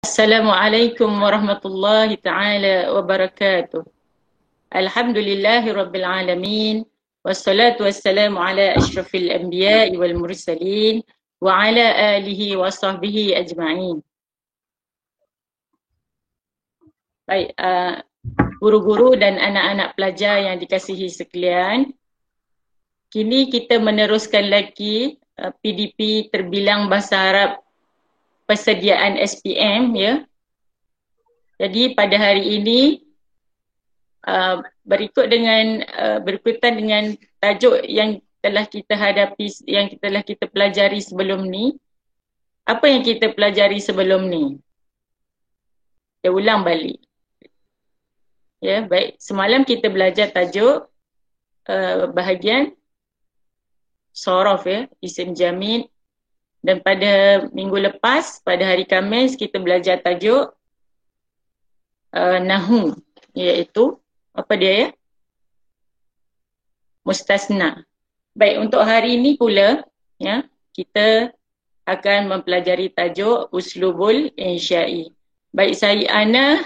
Assalamualaikum warahmatullahi ta'ala wabarakatuh. Alhamdulillahi rabbil alamin. Wassalatu wassalamu ala ashrafil anbiya'i wal mursalin. Wa ala alihi wa sahbihi ajma'in. Baik, guru-guru dan anak-anak pelajar yang dikasihi sekalian. Kini kita meneruskan lagi PDP terbilang bahasa Arab persediaan SPM ya. Jadi pada hari ini berikutan dengan tajuk yang telah kita hadapi, yang telah kita pelajari sebelum ni. Apa yang kita pelajari sebelum ni? Saya ulang balik. Ya, baik. Semalam kita belajar tajuk bahagian sorof ya, isim jamid. Dan pada minggu lepas, pada hari Khamis, kita belajar tajuk nahu, iaitu apa dia ya? Mustasna. Baik, untuk hari ini pula ya, kita akan mempelajari tajuk uslubul insya'i. Baik, saya Ana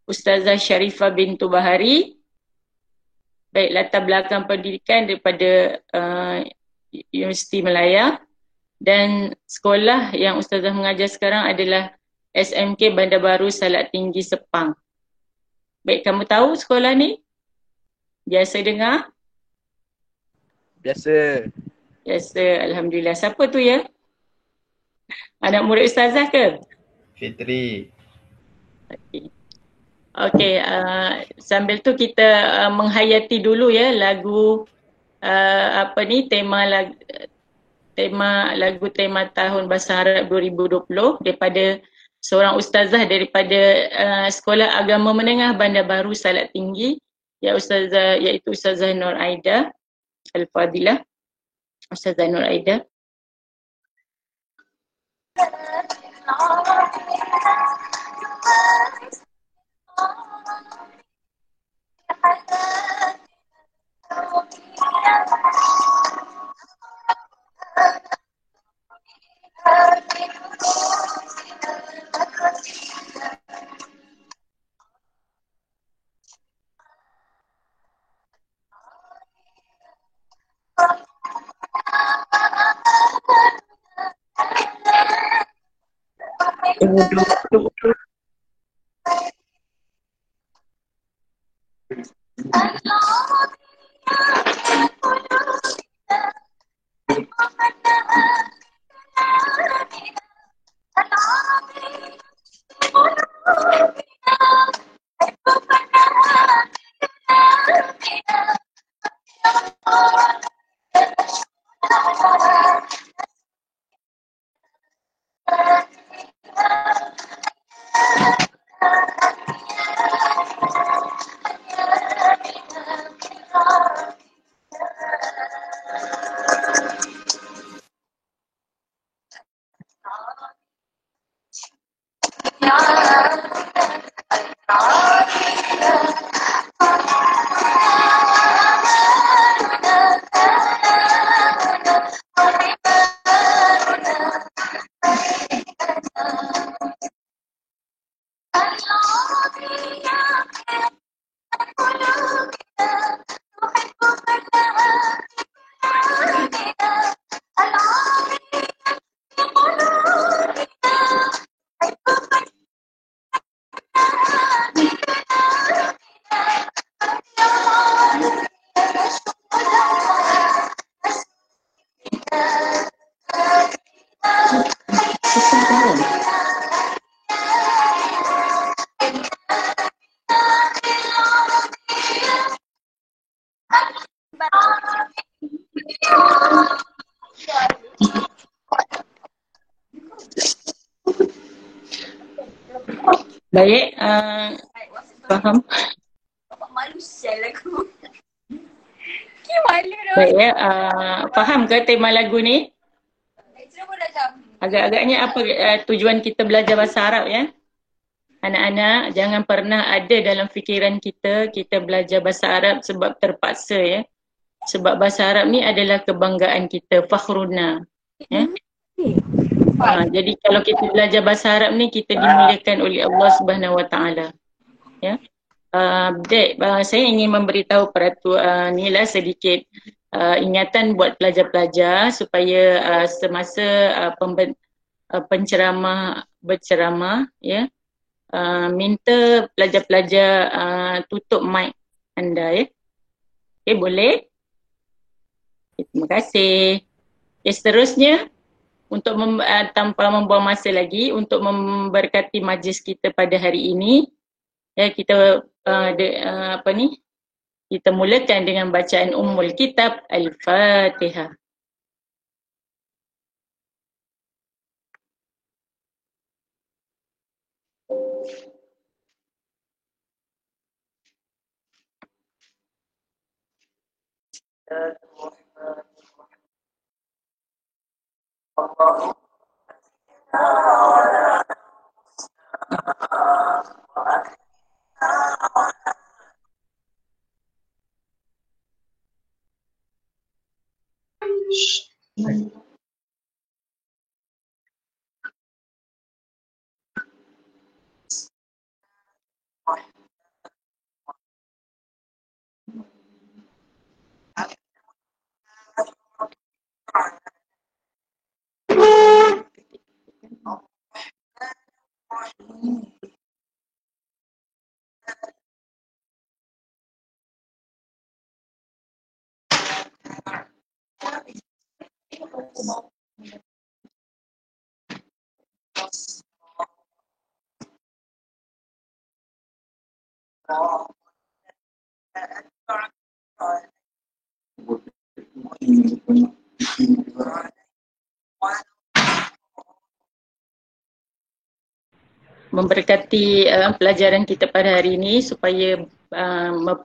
Ustazah Sharifah bintu Bahari. Baik, latar belakang pendidikan daripada Universiti Melaya, dan sekolah yang Ustazah mengajar sekarang adalah SMK Bandar Baru Salak Tinggi Sepang. Baik, kamu tahu sekolah ni? Biasa dengar? Biasa. Biasa, Alhamdulillah. Siapa tu ya? Anak murid Ustazah ke? Fitri. Okey, sambil tu kita menghayati dulu ya lagu tema tahun Bahasa Arab 2020 daripada seorang ustazah daripada Sekolah Agama Menengah Bandar Baru Salak Tinggi, iaitu Ustazah Nur Aida Al-Fadilah. Ustazah Nur Aida. Baik, faham. Baik ya, faham ke tema lagu ni? Agak-agaknya apa tujuan kita belajar bahasa Arab ya? Anak-anak, jangan pernah ada dalam fikiran kita belajar bahasa Arab sebab terpaksa ya. Sebab bahasa Arab ni adalah kebanggaan kita, fakhruna. Ya? Jadi kalau kita belajar bahasa Arab ni, kita dimuliakan oleh Allah Subhanahu Wa Taala. Ya. Dek, saya ingin memberitahu ni lah sedikit ingatan buat pelajar-pelajar supaya semasa berceramah, ya, minta pelajar-pelajar tutup mic anda, ya. Okay, boleh? Terima kasih. Okay, seterusnya, untuk tanpa membuang masa lagi, untuk memberkati majlis kita pada hari ini, ya, kita kita mulakan dengan bacaan Ummul Kitab Al-Fatihah. Memberkati pelajaran kita pada hari ini supaya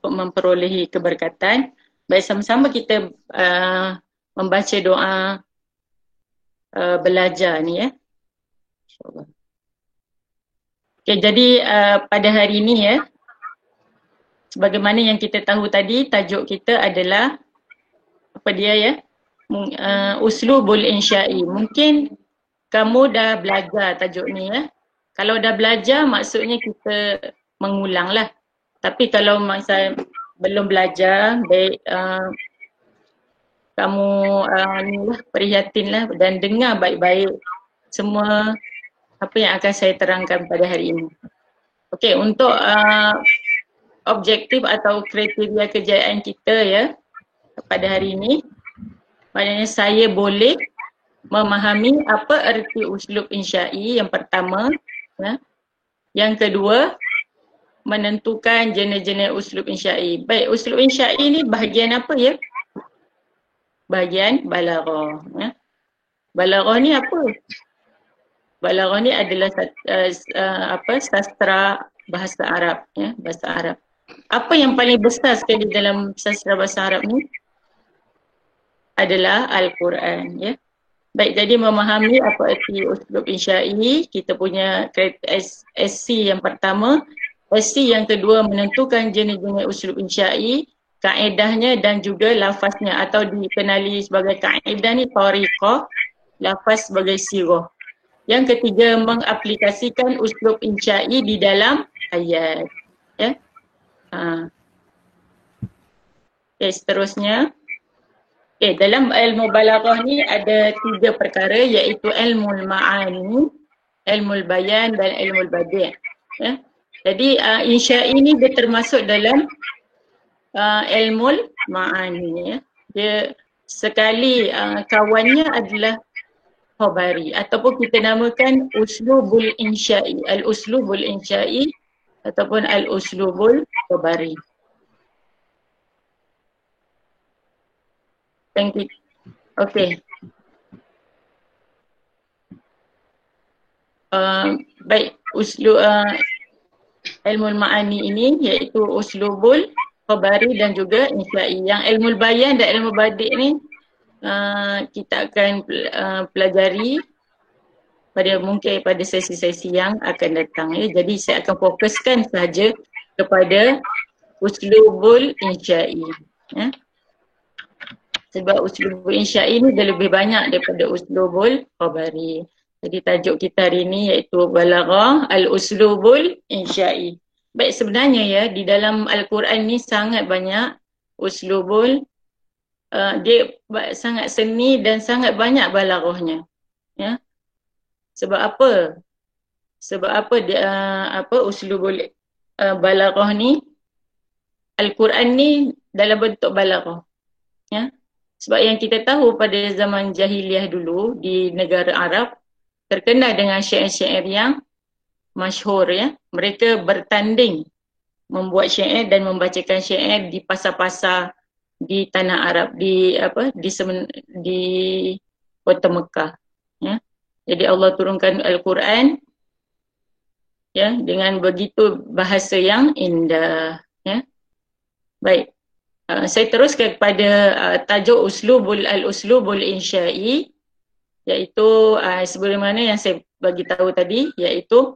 memperolehi keberkatan. Baik, sama-sama kita membaca doa belajar ni, ya. Okay, jadi pada hari ini, ya, sebagaimana yang kita tahu tadi, tajuk kita adalah apa dia, ya, uslubul insya'i. Mungkin kamu dah belajar tajuk ni, ya. Kalau dah belajar, maksudnya kita mengulang lah. Tapi kalau masa belum belajar, baik kamu prihatinlah dan dengar baik-baik semua apa yang akan saya terangkan pada hari ini. Okey, untuk objektif atau kriteria kejayaan kita, ya, pada hari ini, maknanya saya boleh memahami apa erti uslub insya'i yang pertama, ya. Yang kedua, menentukan jenis-jenis uslub insya'i. Baik, uslub insya'i ni bahagian apa, ya? Bahagian balaghah, ya. Balaghah ni apa? Balaghah ni adalah sastra bahasa Arab, ya, bahasa Arab. Apa yang paling besar sekali dalam sastra bahasa Arab ni? Adalah Al-Quran, ya. Baik, jadi memahami apa erti uslub insya'i, kita punya SC yang pertama. SC yang kedua, menentukan jenis-jenis uslub insya'i, kaedahnya dan juga lafaznya, atau dikenali sebagai kaedah ni tariqah, lafaz sebagai sirah. Yang ketiga, mengaplikasikan uslub insya'i di dalam ayat, ya. Okay, seterusnya. Okay, dalam ilmu balaghah ni ada 3 perkara, iaitu ilmu ma'ani, ilmu bayan dan ilmu badi', ya. Jadi insya'i ni dia termasuk dalam ilmu ma'ani, ya. Dia sekali kawannya adalah khabari, ataupun kita namakan uslubul insya'i, al-uslubul insya'i ataupun al-uslubul khabari. Thank you. Okay. Baik, ilmu ma'ani ini iaitu uslubul khabari dan juga insya'i. Yang ilmu bayan dan ilmu badi' ni kita akan pelajari mungkin pada sesi-sesi yang akan datang, ya. Jadi saya akan fokuskan sahaja kepada uslubul insya'i, ya. Sebab uslubul insya'i ni dia lebih banyak daripada uslubul khabari. Jadi tajuk kita hari ini iaitu Balaghah Al-Uslubul Insya'i. Baik, sebenarnya ya di dalam Al-Quran ni sangat banyak uslubul, dia sangat seni dan sangat banyak balaghahnya. Ya. Sebab apa? Sebab apa dia uslubul balaghah ni, Al-Quran ni dalam bentuk balaghah. Ya. Sebab yang kita tahu pada zaman jahiliah dulu di negara Arab terkenal dengan syair-syair yang masyhur ya. Mereka bertanding membuat syair dan membacakan syair di pasar-pasar di tanah Arab, di kota Mekah ya. Jadi Allah turunkan Al-Quran ya dengan begitu bahasa yang indah ya. Baik. Saya teruskan kepada tajuk Al-Uslubul Insya'i, iaitu sebagaimana yang saya bagi tahu tadi, iaitu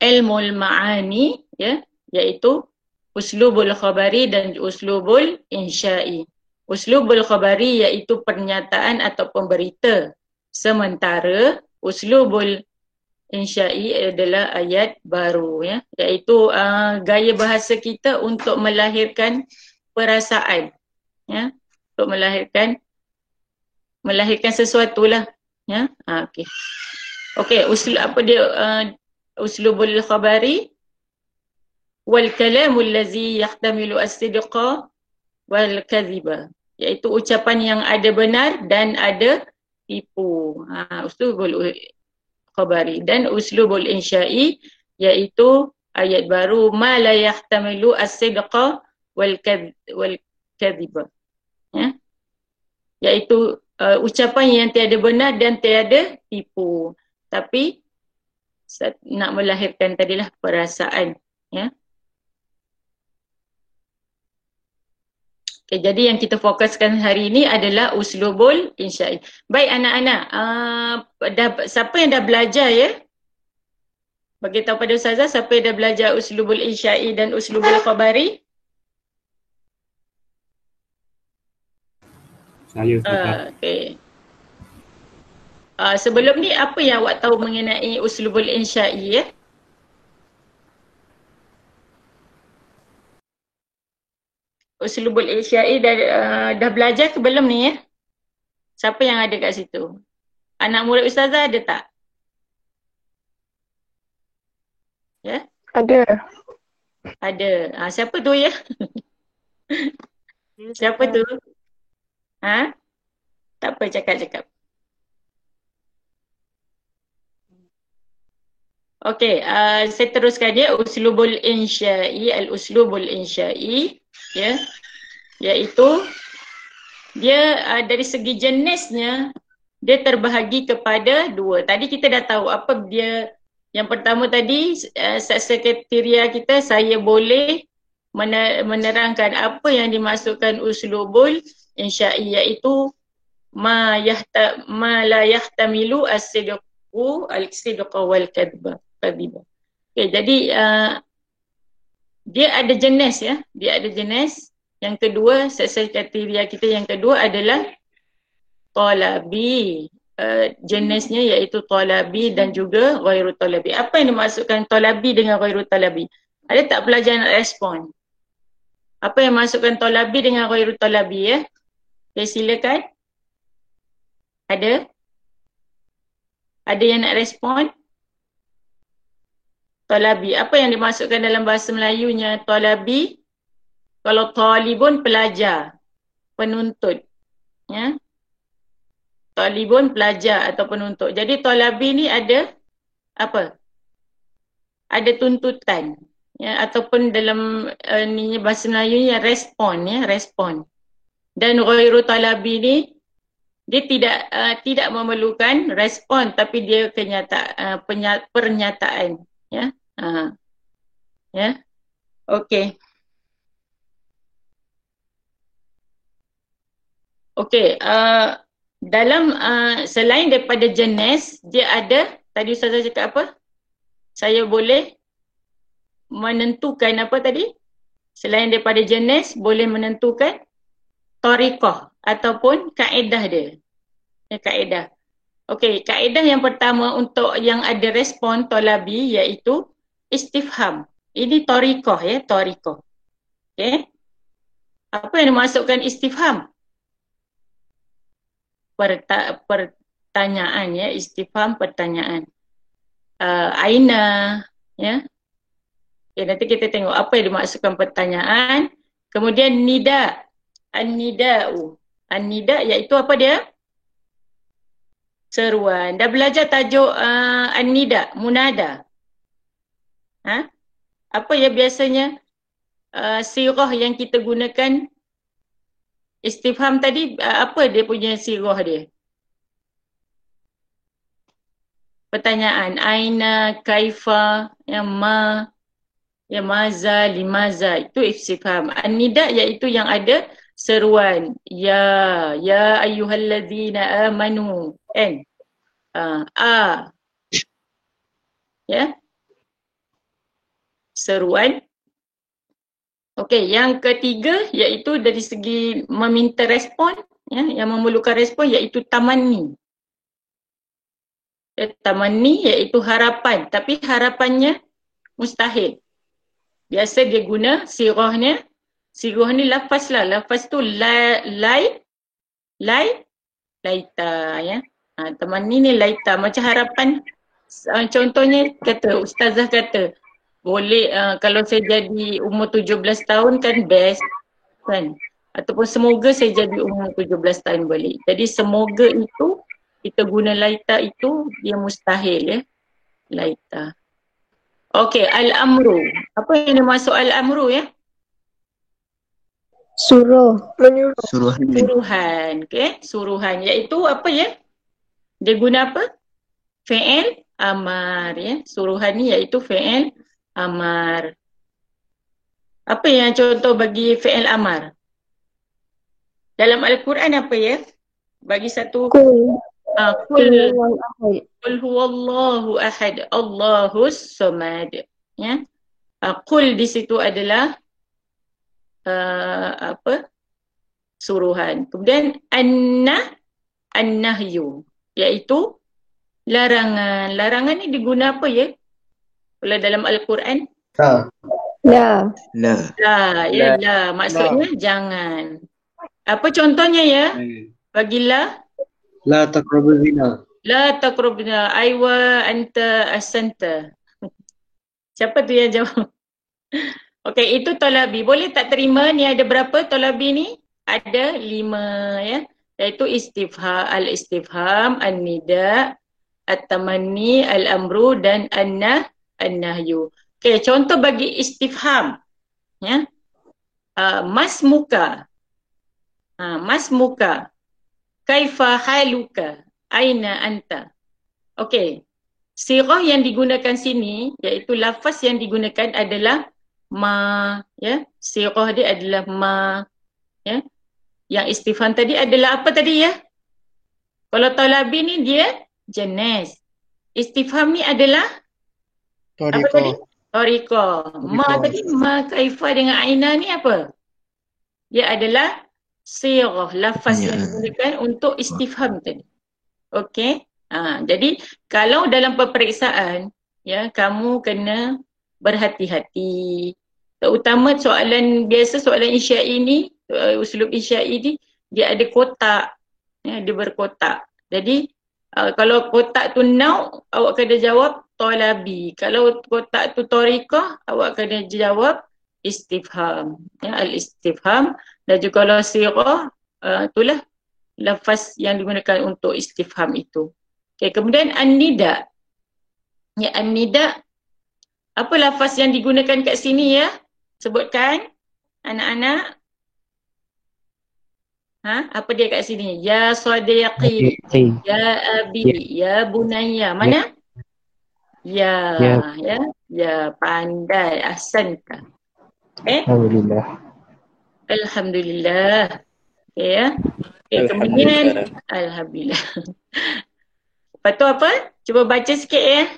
ilmul ma'ani ya, iaitu uslubul khabari dan uslubul insya'i. Uslubul khabari iaitu pernyataan atau pemberita, sementara uslubul insya'i adalah ayat baru ya, iaitu gaya bahasa kita untuk melahirkan perasaan ya, untuk melahirkan sesuatu lah ya. Okey. Okey, uslubul khabari wal kalamul ladzi yahtamilu as-sidqa wal kadhiba, iaitu ucapan yang ada benar dan ada tipu. Uslubul khabari dan uslubul insya'i iaitu ayat baru ma la yahtamilu as-sidqa wal kadhiba ya, iaitu ucapan yang tiada benar dan tiada tipu, tapi nak melahirkan tadilah perasaan ya. Okay, jadi yang kita fokuskan hari ini adalah uslubul insya'i. Baik anak-anak, siapa yang dah belajar ya? Bagi tahu pada Ustazah siapa yang dah belajar uslubul insya'i dan uslubul khabari? Saya Ustazah. Okay. Sebelum ni apa yang awak tahu mengenai uslubul insya'i ya? Uslubul insya'i dah belajar ke belum ni ya? Siapa yang ada kat situ? Anak murid Ustazah ada tak? Ya? Ada. Ada. Siapa tu ya? Siapa tu? Tak apa, cakap-cakap. Okey, saya teruskan ya. Uslubul insya'i, al-uslubul insya'i ya, iaitu dia dari segi jenisnya dia terbahagi kepada dua. Tadi kita dah tahu apa dia. Yang pertama tadi sekretariat kita, saya boleh menerangkan apa yang dimasukkan uslubul insya'i, iaitu ma la yahtamilu as-sidqu al-sidqa wal kadhiba. Okay, jadi dia ada jenis ya, dia ada jenis. Yang kedua, kriteria kita yang kedua adalah talabi. Jenisnya iaitu talabi dan juga ghairu talabi. Apa yang dimaksudkan talabi dengan ghairu talabi? Ada tak pelajar nak respon? Apa yang dimaksudkan talabi dengan ghairu talabi ya? Okay, silakan. Ada? Ada yang nak respon? Talabi. Apa yang dimasukkan dalam bahasa Melayunya talabi? Kalau talibun pelajar, penuntut. Ya. Talibun pelajar atau penuntut. Jadi talabi ni ada apa? Ada tuntutan. Ya, ataupun dalam bahasa Melayunya respon ya, respon. Dan ghairu talabi ni dia tidak memerlukan respon, tapi dia pernyataan ya. Ya. Okey. Okey, dalam selain daripada jenis, dia ada, tadi Ustazah cakap apa? Saya boleh menentukan apa tadi? Selain daripada jenis, boleh menentukan tariqah ataupun kaedah dia. Ya, kaedah. Okey, kaedah yang pertama untuk yang ada respon tolabi iaitu istifham. Ini torikoh ya, torikoh. Okey. Apa yang dimaksudkan istifham? Pertanyaan ya, istifham pertanyaan. Aina ya. Okay, nanti kita tengok apa yang dimaksudkan pertanyaan. Kemudian nida. An-nida'u. An-nida' iaitu apa dia? Seruan. Dah belajar tajuk an-nida', munada. Ha? Apa yang biasanya sirah yang kita gunakan istifham tadi, apa dia punya sirah dia? Pertanyaan. Aina, kaifa, yang ma, ya maza, limaza, itu istifham. An-nida iaitu yang ada seruan. Ya ayyuhallazina amanu. Kan? Ya. Seruan. Okey, yang ketiga iaitu dari segi meminta respon, ya, yang memerlukan respon iaitu tamanni. Tamanni iaitu harapan, tapi harapannya mustahil. Biasa dia guna sirahnya. Sirah ni lafaz lah. Lafaz tu laita ya. Tamanni ni laita. Macam harapan. Contohnya kata, ustazah kata, boleh kalau saya jadi umur 17 tahun kan best kan. Ataupun semoga saya jadi umur 17 tahun balik. Jadi semoga itu, kita guna laita itu, dia mustahil ya. Laita. Okey, al-amru. Apa yang dimaksud al-amru ya? Suruh. Suruhan. Okey, suruhan. Iaitu apa ya? Dia guna apa? Fi'il amar ya. Suruhan ni iaitu fi'il amar. Apa yang contoh bagi fi'il amar? Dalam Al-Quran apa ya? Bagi satu Qul huwallahu ahad, Allahus samad. Ya. Qul di situ adalah apa? Suruhan. Kemudian an-nahyu iaitu larangan. Larangan ni diguna apa ya? Kalau dalam Al-Quran? La. Ya, la. Maksudnya jangan. Apa contohnya ya? Bagilah. La taqrabu zina. La taqrabna aywa anta asanta. Siapa tu yang jawab? Okey, itu tolabi. Boleh tak terima ni ada berapa tolabi ni? Ada 5 ya. Iaitu al-istifham, an-nida, at-tamanni, al-amru dan an-nahyu. Okey, contoh bagi istifham. Ya. Mas muka. Mas muka. Kaifa haluka? Aina anta? Okey. Sirah yang digunakan sini iaitu lafaz yang digunakan adalah ma ya. Sirah dia adalah ma ya. Yang istifham tadi adalah apa tadi ya? Kalau tolabi ni dia jenis. Istifham ni adalah apa tadi? Toriko. Ma tadi ma kaifa dengan aina ni apa? Dia adalah sirah, lafaz yang digunakan untuk istifham tadi. Okey. Jadi kalau dalam peperiksaan ya, kamu kena berhati-hati. Terutama soalan biasa, soalan insya'i ni, uslub insya'i ni dia ada kotak. Ya, dia berkotak. Jadi kalau kotak tu nau, awak kena jawab tolabi. Kalau kotak tu torikah, awak kena jawab istifham. Ya, al-istifham. Dan juga kalau sirah, itulah lafaz yang digunakan untuk istifham itu. Okey, kemudian an-nida. Ya, an-nida. Apa lafaz yang digunakan kat sini ya? Sebutkan anak-anak. Apa dia kat sini? Ya sadiqi, ya abi, ya bunayya. Mana? Ya, pandai, ahsanta. Alhamdulillah. Okey ya. Okay, kemudian alhamdulillah. Lepas tu apa? Cuba baca sikit ya.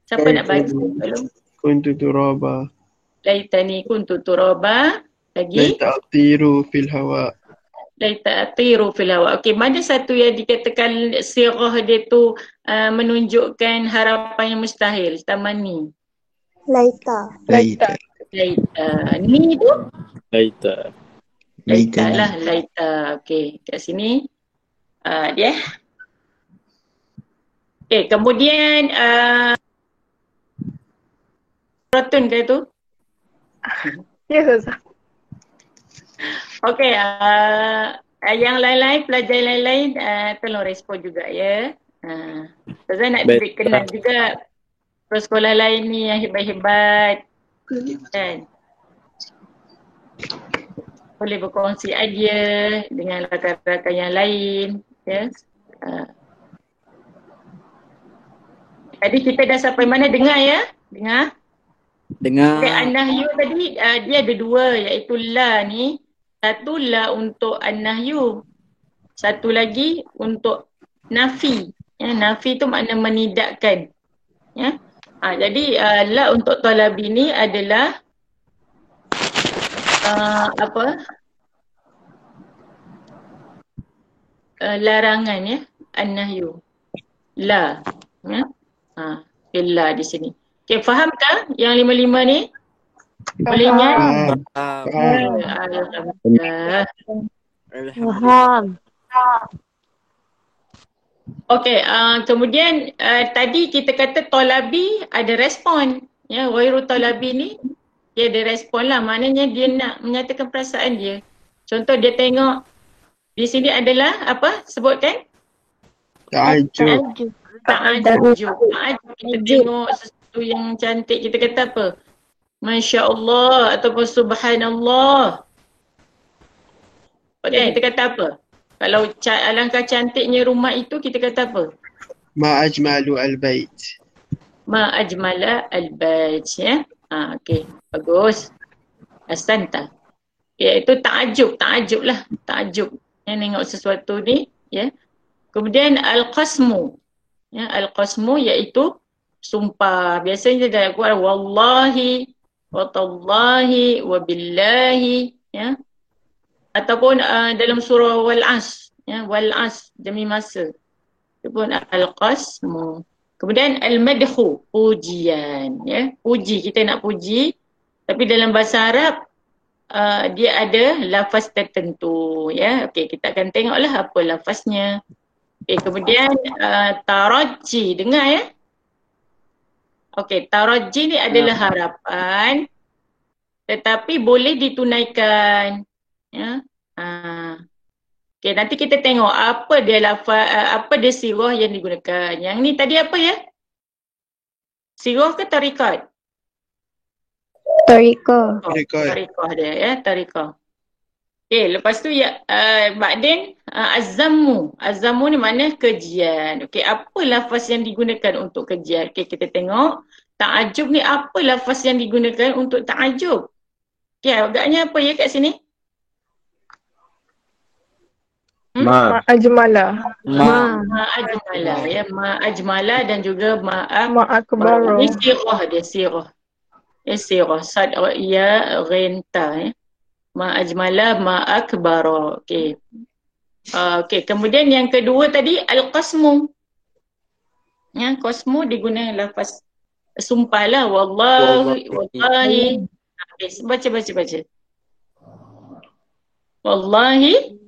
Siapa nak baca? Belum? Kuntu turaba. Laitani kuntu turaba. Lagi? Laita atiru fil hawa. Laita atiru fil hawa. Okey, mana satu yang dikatakan sirah dia tu menunjukkan harapan yang mustahil? Tamanni. Laita. Laita. Laita. Ni tu? Laita. Laita lah. Laita. Okey, kat sini. Dia. Okey, kemudian Rotun ke tu? Ya, Ustazah. Okey, yang lain-lain, pelajar lain-lain tolong respon juga ya. Ustazah nak Baik. kenal juga sekolah lain ni yang hebat-hebat. Kan? Boleh berkongsi idea dengan rakan-rakan yang lain. Ya. Tadi kita dah sampai mana, dengar ya? Dengar? Dengar. Okay, an-nahyu tadi dia ada dua, iaitu la ni. Satu la untuk an-nahyu. Satu lagi untuk nafi. Ya, nafi tu makna menidakkan. Ya. Jadi la untuk talabi ni adalah larangan ya, an-nahyu. La. Ya. La di sini. Okay, fahamkah yang 5 ni? Boleh ingat? Alhamdulillah. Faham. Okey, kemudian tadi kita kata tolabi ada respon. Ya, ghairu tolabi ni dia ada respon lah. Maknanya dia nak menyatakan perasaan dia. Contoh dia tengok di sini adalah apa? Sebutkan? Ta'ajub. Ta'ajub. Kita tengok sesuatu yang cantik, kita kata apa? Masya Allah ataupun Subhanallah. Okay, kita kata apa? Kalau alangkah cantiknya rumah itu, kita kata apa? Ma ajmalu al-bait. Ma ajmala al-bait. Ya? Okey, bagus. Ahsanta. Iaitu ta'ajub lah. Ta'ajub. Yang tengok sesuatu ni. Ya. Kemudian al-qasmu. Ya, al-qasmu iaitu sumpah. Biasanya dia dah wallahi, wa tallahi, wa billahi. Ya. Ataupun dalam surah Wal-As. Ya, Wal-As, demi masa. Itu pun al-qasmu. Kemudian al-madhu, pujian. Ya. Puji, kita nak puji. Tapi dalam bahasa Arab, dia ada lafaz tertentu. Ya. Okey, kita akan tengoklah apa lafaznya. Okey, kemudian taraji, dengar ya. Okey, taraji ni adalah harapan. Tetapi boleh ditunaikan. Ya. Okey, nanti kita tengok apa dia lafaz, apa dia sirah yang digunakan. Yang ni tadi apa ya? Sirah ke tarikat? Tariqah. Tariqah dia ya, tariqah. Okey, lepas tu ya ba'din azammu. Azammu ni makna kejian. Okey, apa lafaz yang digunakan untuk kejian? Okey, kita tengok ta'ajub ni apa lafaz yang digunakan untuk ta'ajub? Okey, agaknya apa ya kat sini? Ma. Ajmala. Ma. Ajmala ya, ma ajmala dan juga ma akbaru. Ini sirah dia, sirah. Sirah sad ya ghenta ya. Ma ajmala ma akbara. Okey. Okey, kemudian yang kedua tadi al-qasmu. Ya, qasmu digunakan lafaz sumpah lah, wallahi. Okay, baca. Wallahi.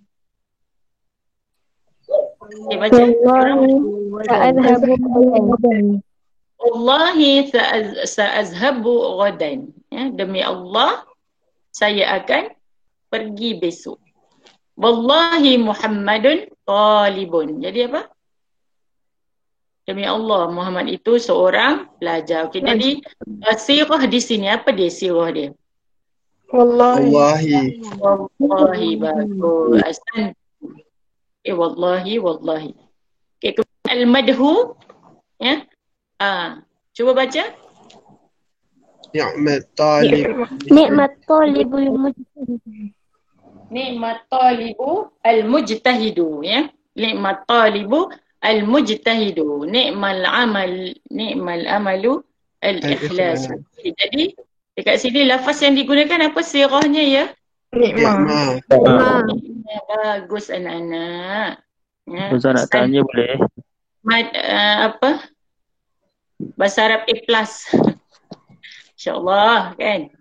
Okay, baca. Wallahi sa'azhabu ghadan. Ya, demi Allah saya akan pergi besok. Wallahi Muhammadun talibun. Jadi apa? Demi Allah Muhammad itu seorang pelajar. Okey, jadi sirah di sini apa dia sirah dia? Wallahi. Wallahi bagus. Asal wallahi. Okey, al-madhu ya. Cuba baca. Ni'mat talib. Ni'mat talibul mujtahid. Ni'mat talibu al-mujtahidu ya. Ni'mat talibu al-mujtahidu. Ni'mal amalu al-ikhlas. Jadi dekat sini lafaz yang digunakan apa sirahnya ya? Ni'mah. Ya, bagus anak-anak. Ya, Ustaz nak tanya boleh? apa? Bahasa Arab A+. InsyaAllah kan.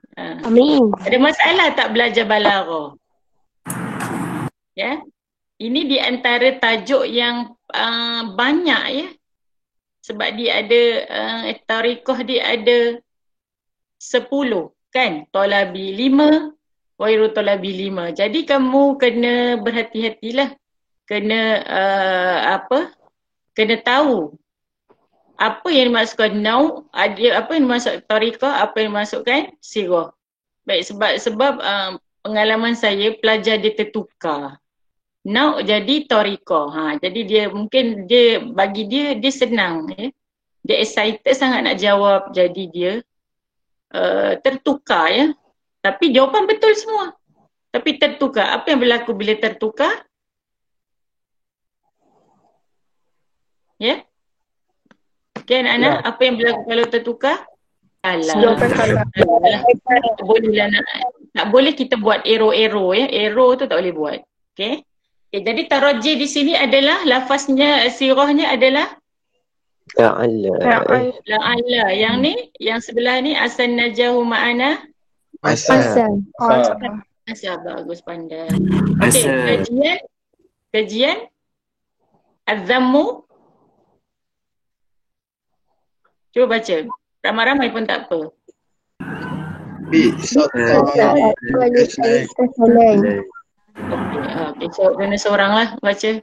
Amin. Ada masalah tak belajar balaghah? Ya. Ini di antara tajuk yang banyak ya. Sebab dia ada tariqah dia ada 10 kan. Tolabi 5, wairu tolabi 5. Jadi kamu kena berhati-hatilah. Kena kena tahu apa yang dimaksudkan nau, apa yang dimaksud tariqah, apa yang dimaksudkan sirah. Baik, sebab pengalaman saya pelajar dia tertukar. Nau jadi tariqah. Jadi dia mungkin bagi dia senang ya. Dia excited sangat nak jawab, jadi dia tertukar ya. Tapi jawapan betul semua. Tapi tertukar. Apa yang berlaku bila tertukar? Ya? Okay anak-anak, apa yang berlaku kalau tertukar? Salah. Tak boleh kita buat arrow ya. Arrow tu tak boleh buat. Okay. Jadi taraji di sini adalah lafaznya, sirahnya adalah la'alla. Yang ni, yang sebelah ni asan najahu ma'ana. Asal. Asal, bagus, pandai. Okay, kajian az-zammu. Cuba baca. Ramai-ramai pun tak apa. Bi'sa Okay, so kena seorang lah baca.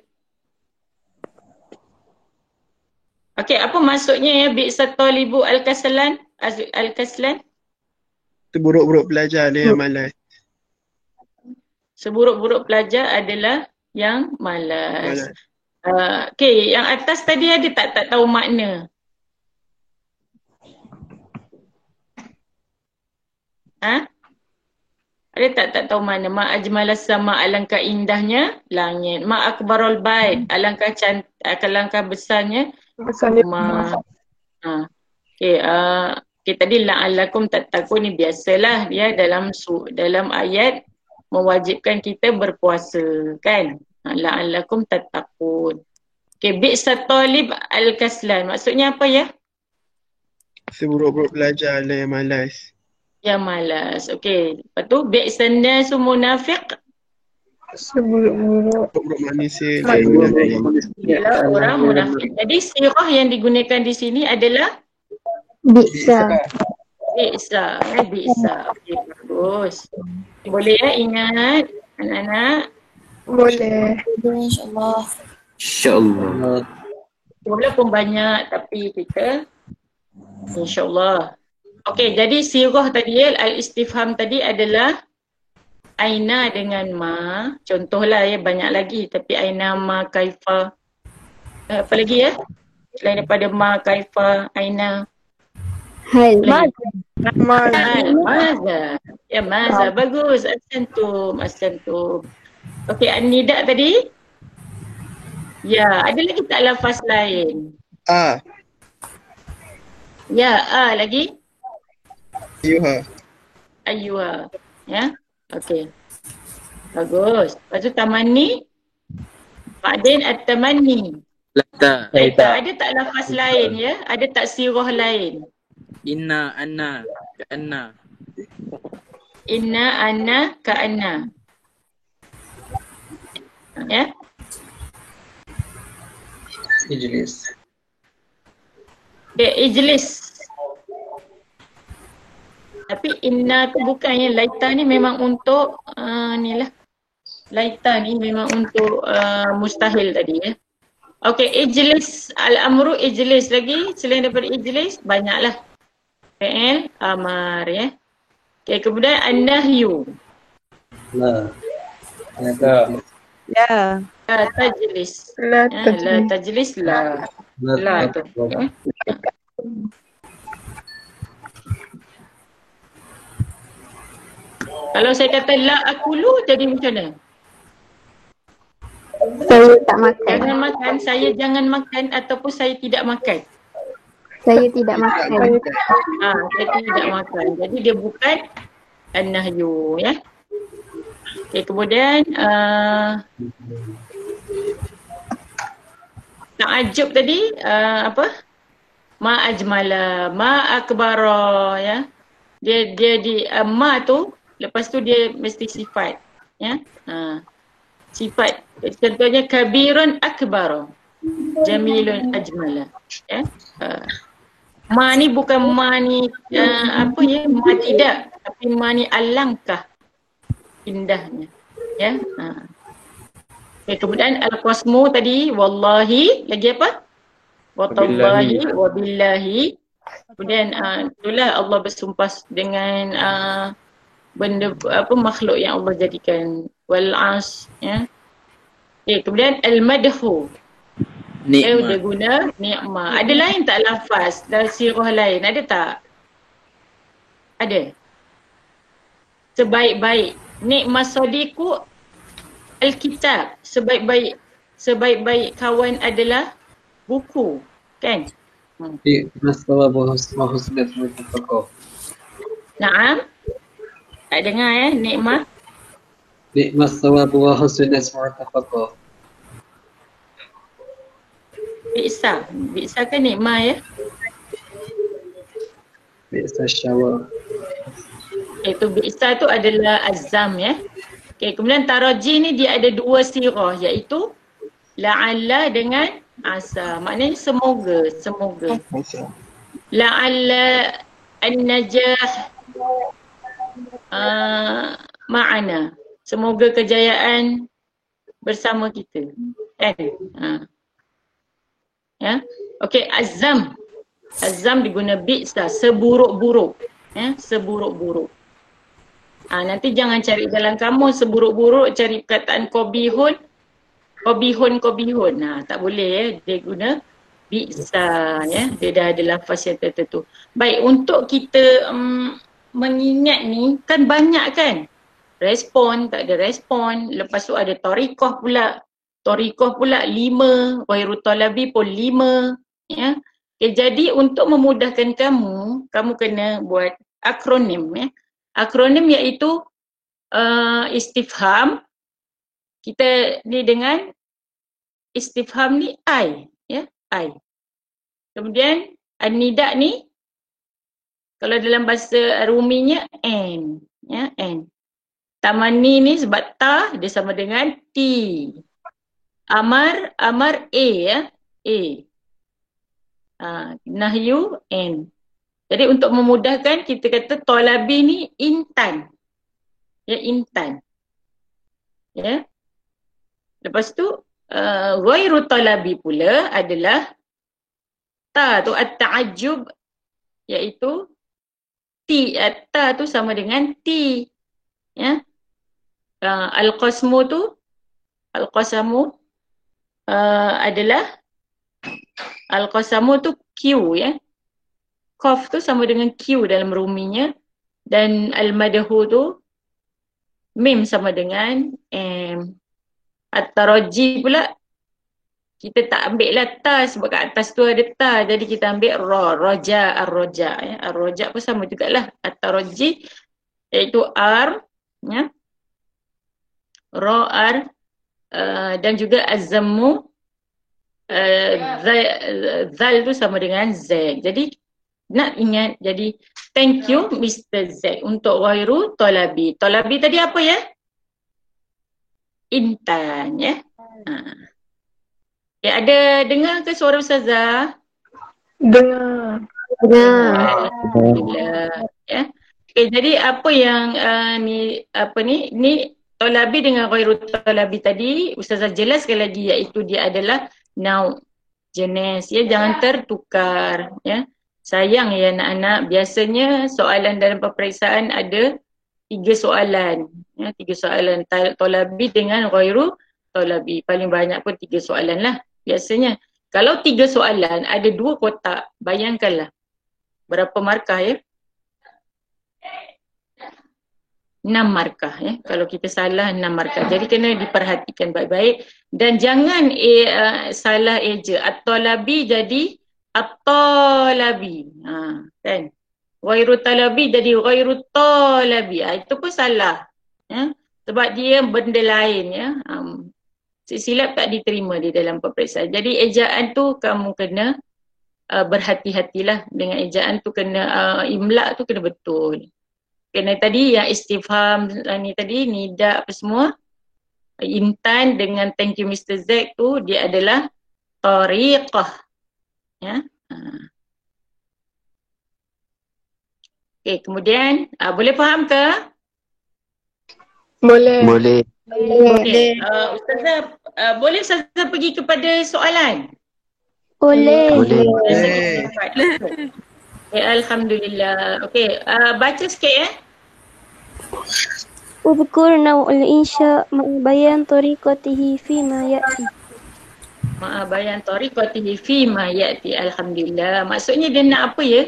Okay, apa maksudnya ya bi'sa talibu al-kaslan? Al-kaslan? Seburuk-buruk pelajar dia yang malas. Seburuk-buruk pelajar adalah yang malas. Okay, yang atas tadi ada tak tahu makna? Ada tak tahu mana? Ma ajmalas sama, alangkah indahnya langit. Ma akbarul bait, alangkah alangkah besarnya rumah. Okay, tadi la'allakum tattaqun ni biasalah dia dalam ayat mewajibkan kita berpuasa kan. La'allakum tattaqun. Okay, bi'sa talib al-kaslan. Maksudnya apa ya? Seburuk-buruk pelajar lah yang malas. Yang malas. Okey. Lepas tu bi'san nasu munafiq. Seburuk-buruk manusia. Ialah orang munafik. Jadi sirah yang digunakan di sini adalah Bi'sa. Bi'sa. Okey, bagus. Boleh ya ingat anak-anak? Boleh. InsyaAllah. InsyaAllah. Walaupun banyak tapi kita InsyaAllah. Okey, jadi sirah tadi al-istifham tadi adalah aina dengan ma. Contohlah ya, banyak lagi tapi aina, ma, kaifa. Apa lagi ya? Selain daripada ma, kaifa, aina. Hal. Maza. Ya, maza. Bagus. Asantum. Okey, an-nida tadi? Ya, ada lagi tak lafaz lain? Ya, lagi? Ayuha. Ya. Okey. Bagus. Lepas tu tamanni. Ba'din at-tamanni. Laita. Ada tak lafaz lain ya? Ada tak sirah lain? Inna, anna, ka'anna. Inna, anna, ka'anna. Ya? Ijlis. Ijlis. Tapi inna tu bukannya, laita ni memang untuk ni lah. Laita ni memang untuk mustahil tadi ya. Okey, ijlis, al-amru ijlis lagi. Selain daripada ijlis, banyaklah. Fi'il amar ya. Okey, kemudian an-nahyu. La. Ya. La tajlis. La tajlis la. La tu. Okay. Kalau saya kata la akulu jadi macam mana? Saya tak makan. Jangan makan, saya jangan makan ataupun saya tidak makan. Saya tidak makan. Saya tidak makan. Jadi dia bukan an-nahyu ya. Okay, kemudian ta'ajub tadi apa? Ma ajmala, ma akbara, ya. Dia di ma tu lepas tu dia mesti sifat, ya. Sifat contohnya kabirun akbara, jamilun ajmala, ya. Ma ni bukan ma ni apa ya, ma tidak, tapi ma ni alangkah indahnya, ya. Okay, kemudian al-qasmu tadi wallahi, lagi apa? Watallahi wabillahi. Kemudian itulah Allah bersumpah dengan benda apa, makhluk yang Allah jadikan, wal as, ya. Okay, kemudian al-madhu, dia guna ni'mah. Ada lain tak lafaz dalam sirah lain? Ada tak? Ada. Sebaik-baik ni'mah sadiqu al-kitab, sebaik-baik kawan adalah buku, kan? Naam. Tak dengar ya, nikmah. Ni'mas sawabu wa husnul murtafaqah. Bi'sa kan nikmah ya? Bi'sa syawab. Itu bi'sa tu adalah azam ya. Okay, kemudian taraji ni dia ada dua sirah, iaitu la'alla dengan asa. Maknanya semoga. La'alla an-najah ma'ana. Semoga kejayaan bersama kita. Kan? Ya. Okey, azam. Azam diguna bi'sa, seburuk-buruk. Ya, seburuk-buruk. Nanti jangan cari dalam kamus seburuk-buruk, cari perkataan qabihun. Tak boleh ya, dia guna bi'sa ya. Dia dah ada lafaz yang tertentu. Baik, untuk kita mengingat ni kan banyak kan? Respon, tak ada respon. Lepas tu ada tariqah pula. Tariqah pula 5, ghairu talabi pun 5, ya. Okay, jadi untuk memudahkan kamu kena buat akronim ya. Akronim iaitu istifham. Kita ni dengan istifham ni I, ya, I. Kemudian an-nida ni kalau dalam bahasa Ruminya N, ya, N. Tamani ni sebab ta dia sama dengan T. Amar A ya, A. Nahyu N. Jadi untuk memudahkan kita kata talabi ni intan. Ya, intan. Ya. Lepas tu ghairu talabi pula adalah ta tu at-ta'ajjub, iaitu T, ta tu sama dengan T. Ya. Al-qasmu tu, al-qasamu adalah, al-qasamu tu Q ya. Qaf tu sama dengan Q dalam ruminya, dan al-madhu tu mim sama dengan M. At-taraji pula kita tak ambil lah ta sebab kat atas tu ada ta, jadi kita ambil ra, raja, ar-raja ya. Ar-raja pun sama jugalah. At-taraji iaitu R ya. Ra, R dan juga az-zammu zal tu sama dengan Z. Jadi nak ingat, jadi thank you Mr. Z untuk ghairu talabi. Talabi tadi apa ya? Intan ya. Ya, ada dengar ke suara Ustazah? Dengar. Alhamdulillah. Ya. Okay, jadi apa yang ni talabi dengan ghairu talabi tadi Ustazah jelaskan lagi, iaitu dia adalah noun, jenis ya, jangan tertukar ya. Sayang ya anak-anak, biasanya soalan dalam peperiksaan ada 3 soalan ya, 3 soalan talabi dengan ghairu talabi. Paling banyak pun 3 soalan lah biasanya. Kalau 3 soalan ada 2 kotak, bayangkanlah berapa markah ya? 6 markah ya. Kalau kita salah 6 markah. Jadi kena diperhatikan baik-baik dan jangan salah eja. At-talabi jadi at-talabi. Kan? Ghairu talabi jadi ghairu talabi. Itu pun salah. Ya? Sebab dia benda lain ya. Silap tak diterima di dalam peperiksaan. Jadi ejaan tu kamu kena berhati-hatilah dengan ejaan tu, kena imla tu kena betul. Kena tadi yang istifham ni tadi, nida apa semua, intan dengan thank you Mr. Z tu dia adalah tariqah ya. Okey, kemudian boleh faham ke? Boleh. Boleh. Okey, Ustazah boleh Ustazah pergi kepada soalan? Boleh. Boleh. Okay, alhamdulillah. Okey, baca sikit ya. Udhkur naw'ul insya' ma'bayan tariqatihi fima ya'ti. Bayan tariqatihi fima ya'ti. Alhamdulillah. Maksudnya dia nak apa ya?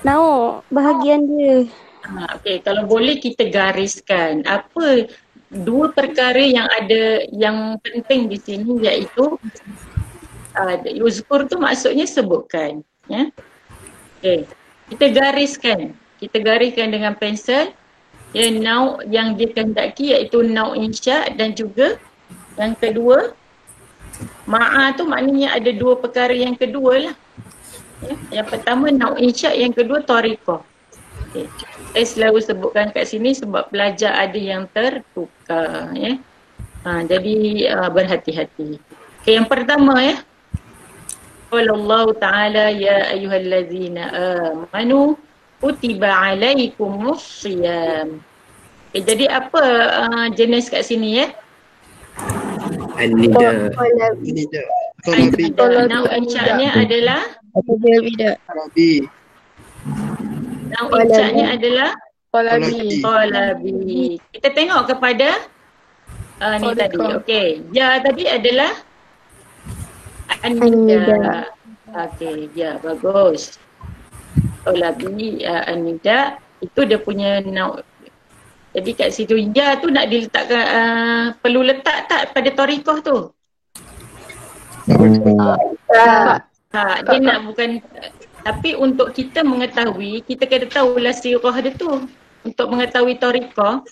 Nau' bahagian dia. Okey, kalau boleh kita gariskan apa dua perkara yang ada yang penting di sini, iaitu uzkur tu maksudnya sebutkan ya. Okey, kita gariskan dengan pensel ya, nau yang dikehendaki iaitu nau insya, dan juga yang kedua ma'a tu maknanya ada dua perkara yang kedua lah ya. Yang pertama nau insya, yang kedua tariqah. Okay. Saya selalu sebutkan kat sini sebab pelajar ada yang tertukar ya. Jadi berhati-hati. Okay, yang pertama ya. Qala Allah Ta'ala ya ayyuhallazina amanu kutiba alaikumus siyam. Okay, jadi apa jenis kat sini ya? An-nida. Nida. Nau insya-nya adalah Tolabi. nau insya-nya adalah Tolabi. tolabi. Kita tengok kepada ni tadi. Okey, ya tadi adalah an-nida. Okey, ya bagus. Tolabi an-nida itu dia punya nau. Jadi kat situ ya tu nak diletakkan perlu letak tak pada tariqah tu? Dia nak bukan, tapi untuk kita mengetahui, kita kena tahulah sirah dia tu. Untuk mengetahui tariqah,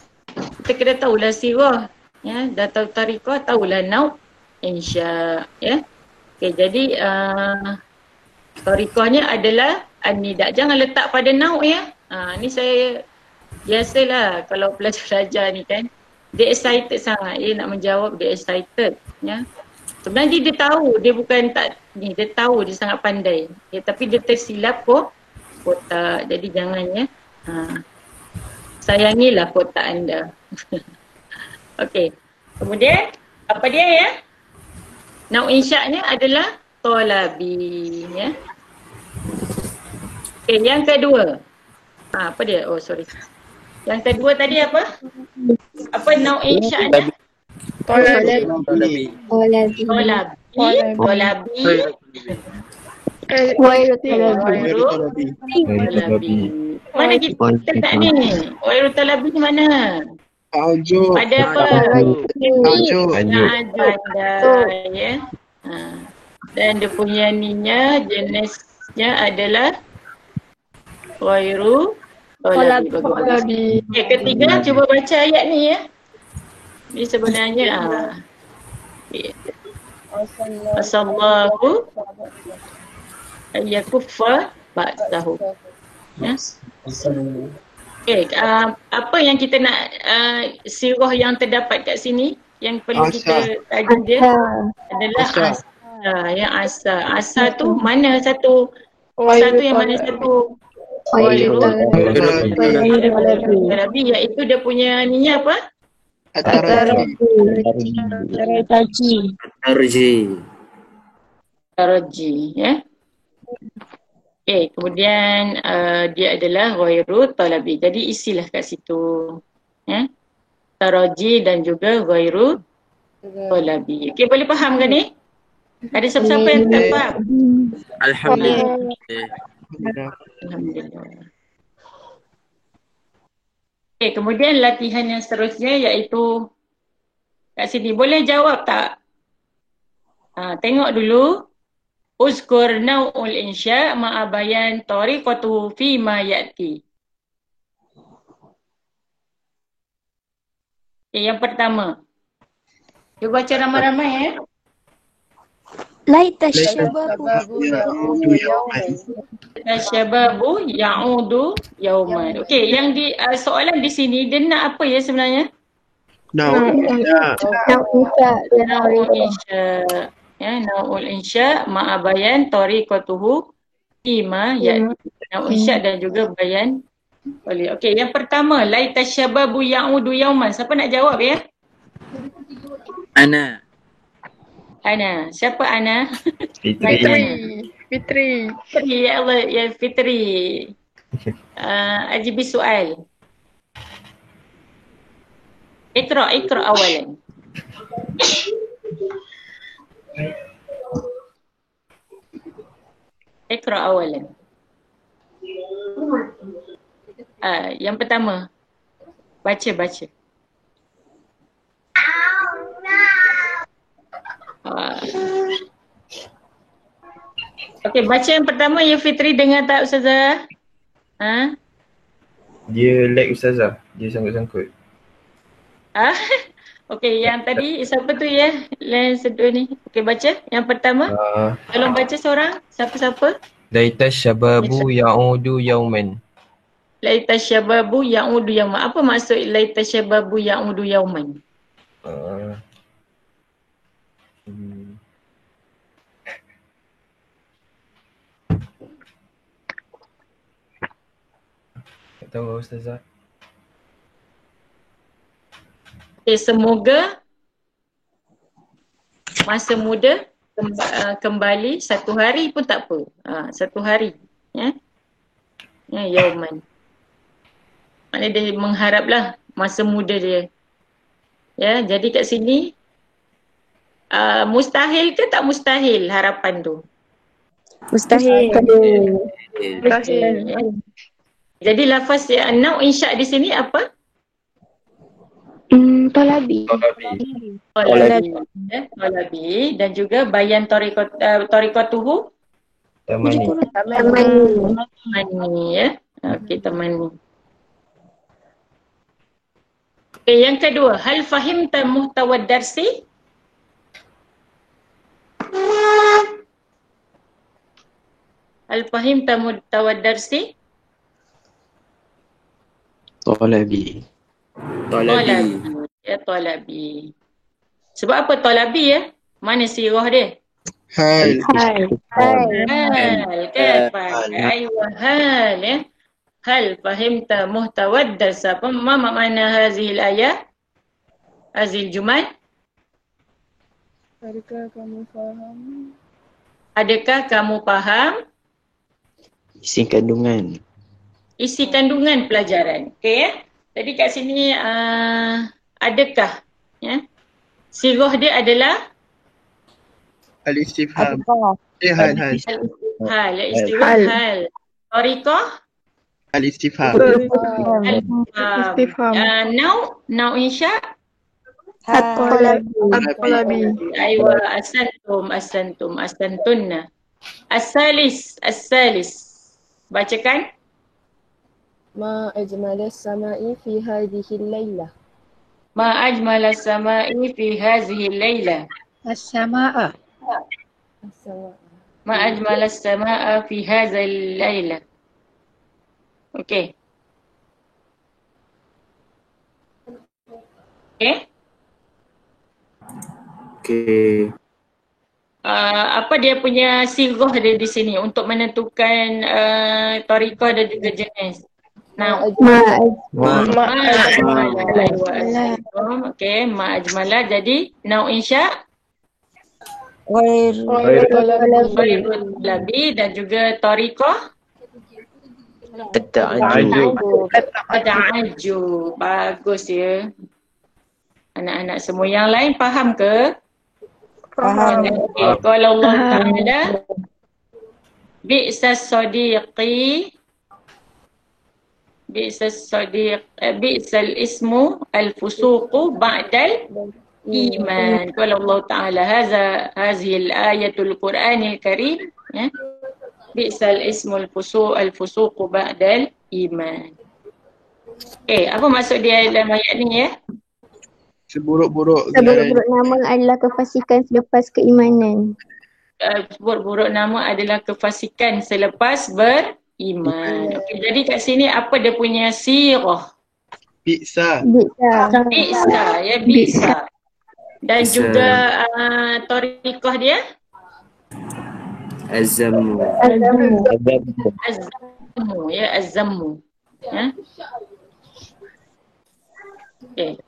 kita kena tahulah sirah. Ya, dah tahu tariqah, tahulah nau insya. Ya. Okey, jadi tariqahnya adalah an-nida. Jangan letak pada nau ya. Ni saya biasalah kalau pelajar-pelajar ni kan, dia excited sangat, dia nak menjawab, dia excited ya. Sebenarnya dia tahu, dia bukan tak ni, dia tahu dia sangat pandai ya, tapi dia tersilap kotak. Jadi jangan ya. Sayangilah kotak anda. Okey. Kemudian apa dia ya? Nau insya-nya adalah tolabi ya. Okey, yang kedua. Apa dia? Oh sorry. Yang kedua tadi apa? Apa nau insya-nya? Tolabi. Tolabi. Tolabi. Wairu Tolabi. Tolabi. Mana kita tak ni? Wairu tolabi ni mana? Ajo. Ada apa? Ajo. Ada ya. Dan dia punya ninya, jenisnya adalah wairu tolabi. Okay, ketiga cuba baca ayat ni ya. Ni sebenarnya asallahu ayyakuffa ba'dahu. Ya. Okay, apa yang kita nak sirah yang terdapat kat sini yang perlu kita tajuk dia adalah asa. Yang asa. Asa tu mana satu? Satu yang mana satu? Wairu tolabi, iaitu dia punya ninya apa? Taraji ya. Okay, kemudian dia adalah ghairu tolabi. Jadi isilah kat situ ya. Taraji dan juga ghairu tolabi. Okay, boleh faham ke ni? Ada siapa-siapa yang tak faham? Alhamdulillah. Alhamdulillah. Okay, kemudian latihan yang seterusnya iaitu kat sini. Boleh jawab tak? Tengok dulu. Uzkur naw'ul insya' ma'abayan tariqatu fi ma ya'ti. Okay, yang pertama. Cuba baca ramai-ramai ya. Laita syababu Ya'udu yawman. Syababu ya'udu yauman. Okey, yang di soalan di sini dia nak apa ya sebenarnya? Naul insya. Ya, naul insya ma'a bayan tariqatuhu ima ya naul insya dan juga bayan. Okey, yang pertama laita syababu ya'udu yauman. Siapa nak jawab ya? Ana. Ana. Siapa Ana? Fitri. Fitri, ya Allah, ya Fitri. Ajibi soal. Ikra awalan. Ikra awalan. Yang pertama. Baca. Okey, baca yang pertama ya Fitri, dengar tak Ustazah? Dia lag Ustazah. Dia sangkut-sangkut. Okey, yang tadi siapa tu ya? Lain sedua ni. Okey, baca yang pertama. Tolong baca seorang. Siapa? Laita syababu ya'udu yauman. Laita syababu ya'udu yauman. Apa maksud laita syababu ya'udu yauman? Tak tahu Ustazah. Okay, semoga masa muda kembali satu hari pun tak apa. Satu hari. Ya, yauman. Maknanya dia mengharaplah masa muda dia. Ya, jadi kat sini mustahil ke tak mustahil harapan tu? Mustahil. Ya. Jadi lafaz nau insya di sini apa? Tolabi. Tolabi dan juga bayan tariqatuhu Tamani. tamani ya. Okey, tamani. Okay, yang kedua, hal fahimta muhtawad darsi? Hal fahimta muhtawad darsi? Tolabi. Ya, tolabi. Sebab apa tolabi ya? Mana sirah dia? Hal. Kan? Aywa hal ya. Hal fahimta muhtawad dars. Apa makna hazil ayat? Hazil jumal? Adakah kamu faham? Isi kandungan. Isi kandungan pelajaran. Okey ya. Jadi kat sini adakah ya? Sirah dia adalah Al-istifham. Hal. hal, istilah hal. Tariqah Al-istifham. Istifham. Now insya At-Tolabi. aywa asantunna. As-salis. Bacakan. ما أجمل السماء في هذه الليلة. Ma ajmala samai fi hazihi al-laila. As-sama'a. السماء. Ma ajmala samaa fi hadha al-laila. Okey. Okey. Apa dia punya sirah dia di sini untuk menentukan tariqah dan juga jenis. Now, okey, ma ajmala. Jadi now insya Tolabi dan juga tariqah Ta'ajub. Bagus ya. Anak-anak semua yang lain faham ke? Faham. Okay. Kalau Allah Ta'ala bi'sas bi'sal ismu al-fusuqu ba'dal iman. Kalau Allah Ta'ala hazihil ayatul Quranil Karim ya. Bi'sal ismu al-fusuqu ba'dal iman. Apa maksud dia dalam ayat ni ya? Seburuk-buruk Seburuk-buruk nama adalah kefasikan selepas keimanan. Seburuk-buruk nama adalah kefasikan selepas beriman. Okey, jadi kat sini apa dia punya sirah? Bisa. Bisa, ya bisa. Dan juga tariqah dia? Azammu. Azammu, ya azammu. Ya. Okey.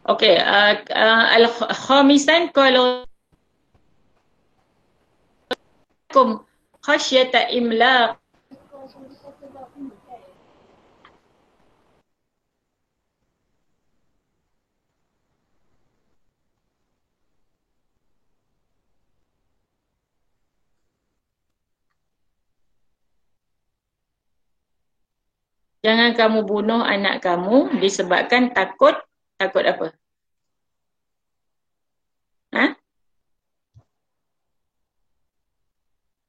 Okey, al-khamisan kalau khasyata imlaq. Jangan kamu bunuh anak kamu disebabkan takut apa? Ha?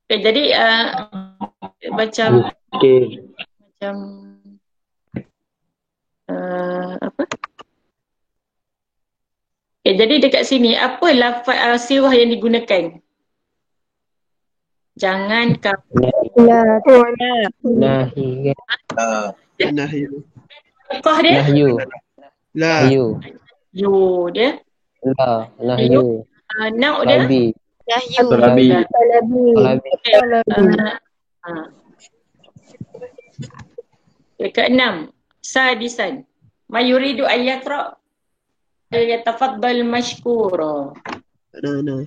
Okay, jadi macam apa? Okay, jadi dekat sini apa lafaz sirah yang digunakan? Jangan kamu Nahyu. Kah dia? La. Yu dia. Nahyu. Nau dia? Talabi. Keenam, sadisan. Mayuridu ayyaqra yatafaddal mashkura. Nah.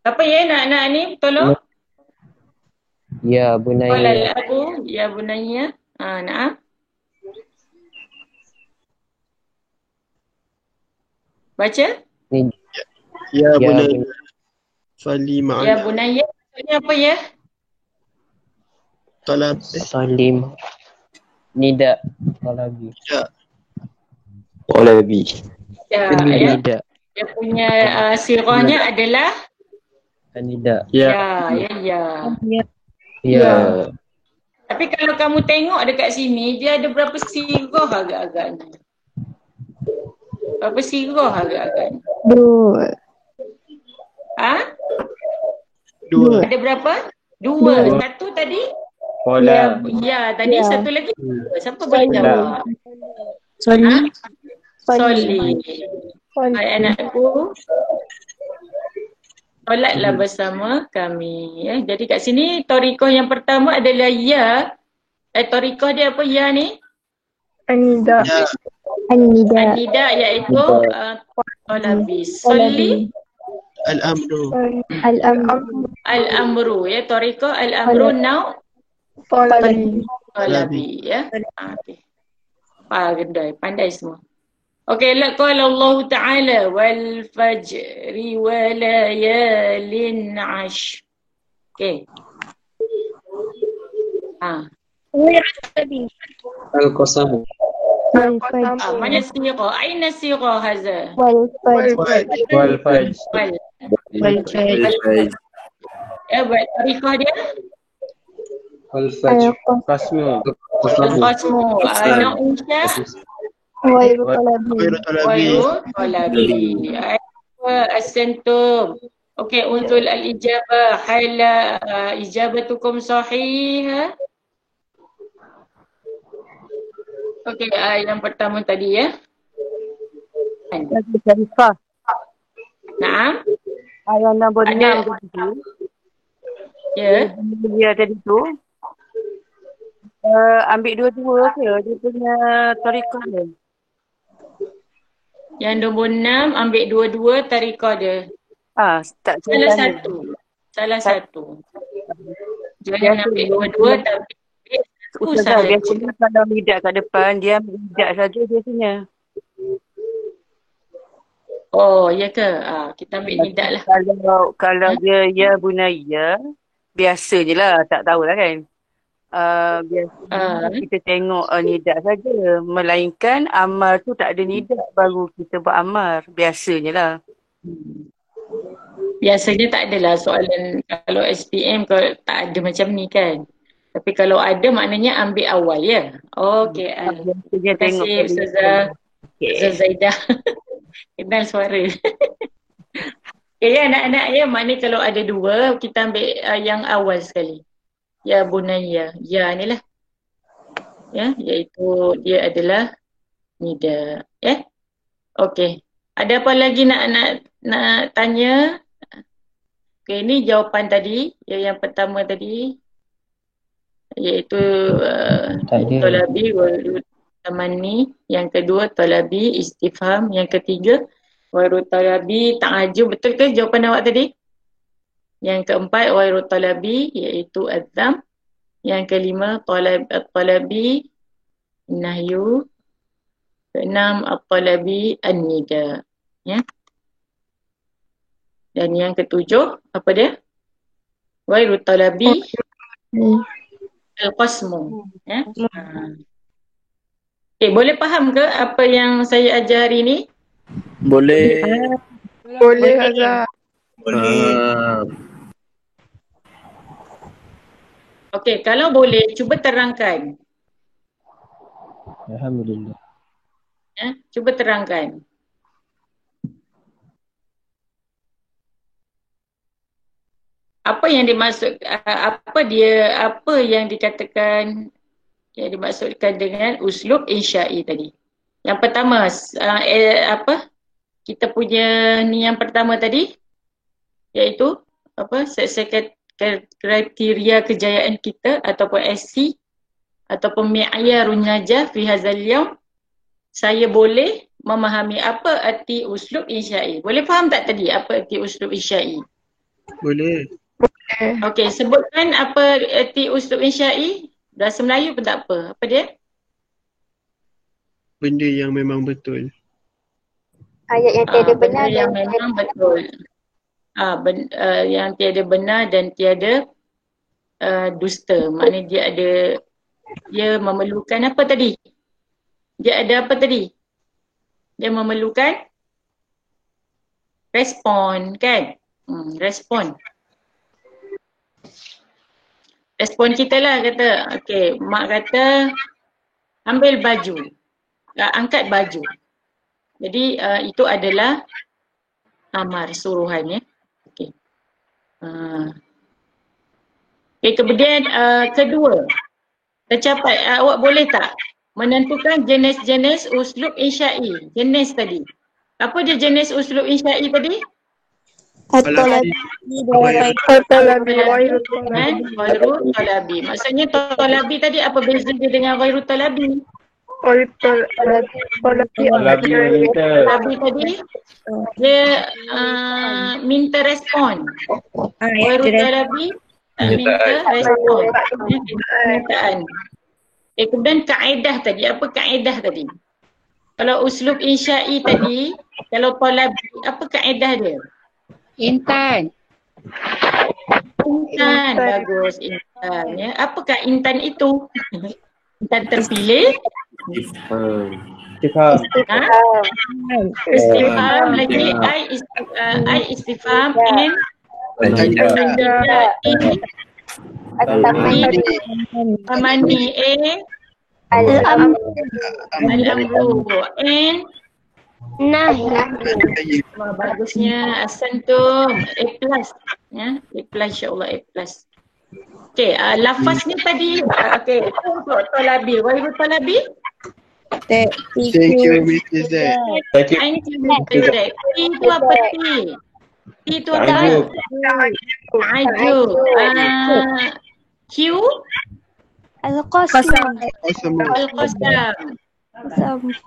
Apa ya nak ni? Tolong. Ya bunayya. Qala al-abu ya bunayya. Na'am. Baca. Ya bunayya. Fali ma'al. Ya bunayya. Maksudnya apa ya? Talab. Salim. Nida. Talabi. Ya. Nida. Dia punya sirahnya adalah Nida. ya. Ya. Tapi kalau kamu tengok dekat sini, dia ada berapa sirah agak-agaknya? Berapa sirah agak-agaknya? Dua. Ada berapa? Dua. Satu tadi? Ya, tadi satu lagi. Siapa boleh jawab? Soli. Hai anakku. Solatlah bersama kami. Ya. Jadi kat sini tariqah yang pertama adalah ya. Tariqah dia apa ya ni? An-nida. An-nida iaitu talabi. Soli. Al-amru. Ya, tariqah al-amru nau. Talabi. Ya. Okey. Pandai semua. Okey, qala Allah Ta'ala wal fajri wa layalin 'ashr. Okey. Al-qasamu. Mana sirah? Aina sirah hadha? Wal fajr. Ya, buat tarikhah dia? Al-fajr. Qasmu. Al-qasmu. Nak insya? Ghairu Talabi. As-santum. Okey, untuk al-ijabah. Hala ijabatukum sahihah. Okey, yang pertama tadi ya. Naam. Ayat nombor 6 tadi. Ya. Dia tadi tu. Ambil dua-dua ke dia punya tariqah dia? Yang nombor 6 ambil dua-dua tariqah dia. Tak Salah satu. Jangan ambil dua-dua tapi Ustazah, biasanya kalau lidak kat depan, dia ambil lidak saja biasanya. Oh, ya ke? Kita ambil lidak lah. Kalau dia ya bunayya, biasa je lah, tak tahulah kan. Biasanya kita tengok nidak saja. Melainkan amar tu tak ada nidak, baru kita buat amar. Biasanya lah. Biasanya tak adalah soalan kalau SPM kalau tak ada macam ni kan. Tapi kalau ada maknanya ambil awal ya. Okey. Terima kasih Ustazah. Ustazah Zaidah. Kenal suara. Okay, ya anak-anak ya, maknanya kalau ada dua kita ambil yang awal sekali. Ya bunayya. Ya ni lah. Ya, iaitu dia adalah nida. Ya. Okey. Ada apa lagi nak tanya? Okey, ini jawapan tadi. Yang pertama tadi iaitu talabi wal tamanni, yang kedua talabi istifham, yang ketiga wairu talabi ta'ajub. Betul ke jawapan awak tadi? Yang keempat wairu talabi iaitu adzam, yang kelima talabi nahyu, keenam at-talabi an-nida, ya. Dan yang ketujuh apa dia? Wairu talabi al-qasmu, ya. Okay, boleh faham ke apa yang saya ajar hari ni? Boleh. Boleh Azhar. Okey, kalau boleh cuba terangkan. Alhamdulillah. Ya, cuba terangkan. Apa yang dimaksud, apa yang dikatakan, yang dimaksudkan dengan uslub insya'i tadi? Yang pertama, kita punya ni yang pertama tadi, iaitu apa? Kriteria kejayaan kita ataupun SC ataupun mi'yarun najah fi hadzal yaum. Saya boleh memahami apa arti uslub insya'i. Boleh faham tak tadi apa arti uslub insya'i? Boleh. Okey, sebutkan apa arti uslub insya'i. Bahasa Melayu pun tak apa. Apa dia? Benda yang memang betul. Ayat yang tiada benar benda yang memang betul. Yang tiada benar dan tiada dusta. Maknanya dia memerlukan apa tadi? Dia ada apa tadi? Dia memerlukan respon, kan? Respon. Respon kita lah kata, okey, mak kata ambil baju, angkat baju. Jadi itu adalah amar, suruhan ya. Okey. Okay, kemudian kedua, tercapai, awak boleh tak menentukan jenis-jenis uslub insya'i? Jenis tadi. Apa dia jenis uslub insya'i tadi? At-talabi dan ghairu talabi. Maksudnya talabi tadi apa beza dia dengan ghairu talabi? Talabi tadi dia minta respon. Ghairu talabi minta respon. Permintaan. Kemudian kaedah tadi, apa kaedah tadi? Kalau uslub insya'i tadi, kalau talabi, apa kaedah dia? Intan. Intan, bagus intan ya. Apakah intan itu? Intan terpilih? Istifham lagi, I istifham in Amani Al-amru in bagusnya asantum A+ ya, A+ insya-Allah A+. Okey, lafaz ni tadi okey, itu untuk talabi. Ghairu talabi? Thank you Mrs. Z. Thank you Mrs. Z. Itu apa T? T itu apa? Ajub. Q? Al-Qasam. Al-Qasam.